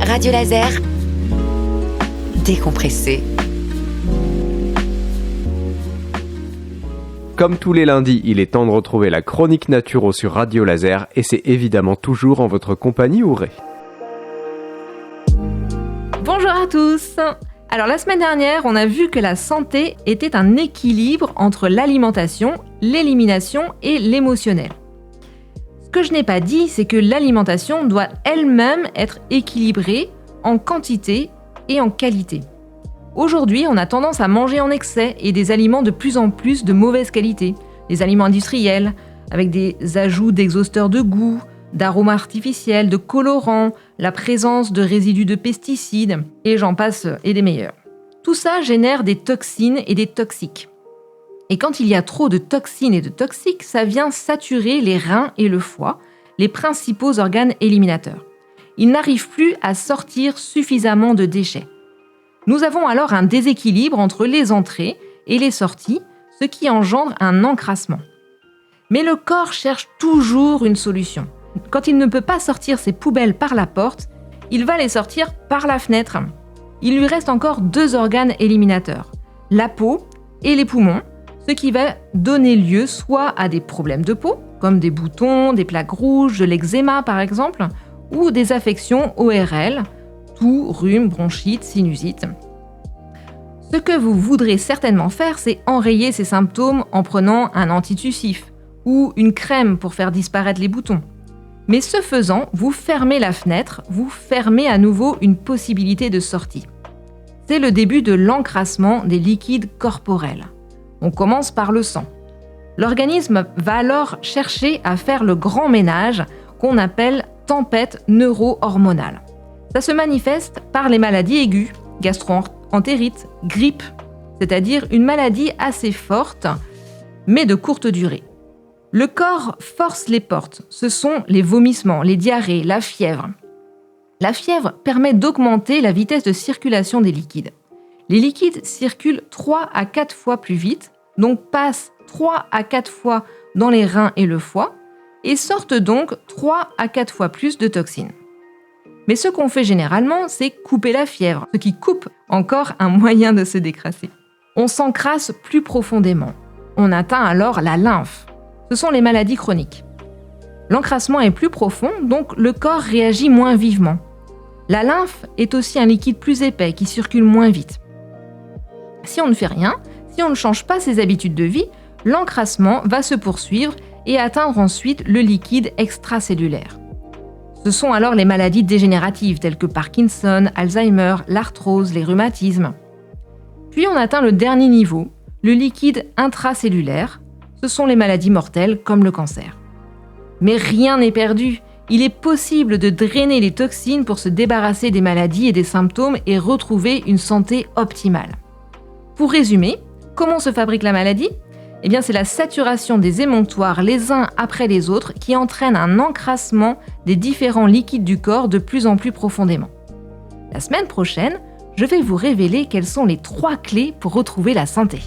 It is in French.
Radio Laser, décompressé. Comme tous les lundis, il est temps de retrouver la chronique naturo sur Radio Laser et c'est évidemment toujours en votre compagnie Auré. Bonjour à tous. Alors la semaine dernière, on a vu que la santé était un équilibre entre l'alimentation, l'élimination et l'émotionnel. Ce que je n'ai pas dit, c'est que l'alimentation doit elle-même être équilibrée en quantité et en qualité. Aujourd'hui, on a tendance à manger en excès et des aliments de plus en plus de mauvaise qualité. Des aliments industriels, avec des ajouts d'exhausteurs de goût, d'arômes artificiels, de colorants, la présence de résidus de pesticides, et j'en passe et des meilleurs. Tout ça génère des toxines et des toxiques. Et quand il y a trop de toxines et de toxiques, ça vient saturer les reins et le foie, les principaux organes éliminateurs. Ils n'arrivent plus à sortir suffisamment de déchets. Nous avons alors un déséquilibre entre les entrées et les sorties, ce qui engendre un encrassement. Mais le corps cherche toujours une solution. Quand il ne peut pas sortir ses poubelles par la porte, il va les sortir par la fenêtre. Il lui reste encore 2 organes éliminateurs, la peau et les poumons, ce qui va donner lieu soit à des problèmes de peau, comme des boutons, des plaques rouges, de l'eczéma par exemple, ou des affections ORL, toux, rhume, bronchite, sinusite. Ce que vous voudrez certainement faire, c'est enrayer ces symptômes en prenant un antitussif ou une crème pour faire disparaître les boutons. Mais ce faisant, vous fermez la fenêtre, vous fermez à nouveau une possibilité de sortie. C'est le début de l'encrassement des liquides corporels. On commence par le sang. L'organisme va alors chercher à faire le grand ménage qu'on appelle tempête neuro-hormonale. Ça se manifeste par les maladies aiguës, gastro-entérite, grippe, c'est-à-dire une maladie assez forte, mais de courte durée. Le corps force les portes, ce sont les vomissements, les diarrhées, la fièvre. La fièvre permet d'augmenter la vitesse de circulation des liquides. Les liquides circulent 3 à 4 fois plus vite, donc passent 3 à 4 fois dans les reins et le foie, et sortent donc 3 à 4 fois plus de toxines. Mais ce qu'on fait généralement, c'est couper la fièvre, ce qui coupe encore un moyen de se décrasser. On s'encrasse plus profondément. On atteint alors la lymphe. Ce sont les maladies chroniques. L'encrassement est plus profond, donc le corps réagit moins vivement. La lymphe est aussi un liquide plus épais qui circule moins vite. Si on ne fait rien, si on ne change pas ses habitudes de vie, l'encrassement va se poursuivre et atteindre ensuite le liquide extracellulaire. Ce sont alors les maladies dégénératives telles que Parkinson, Alzheimer, l'arthrose, les rhumatismes. Puis on atteint le dernier niveau, le liquide intracellulaire. Ce sont les maladies mortelles comme le cancer. Mais rien n'est perdu. Il est possible de drainer les toxines pour se débarrasser des maladies et des symptômes et retrouver une santé optimale. Pour résumer, comment se fabrique la maladie ? Eh bien, c'est la saturation des émonctoires les uns après les autres qui entraîne un encrassement des différents liquides du corps de plus en plus profondément. La semaine prochaine, je vais vous révéler quelles sont les 3 clés pour retrouver la santé.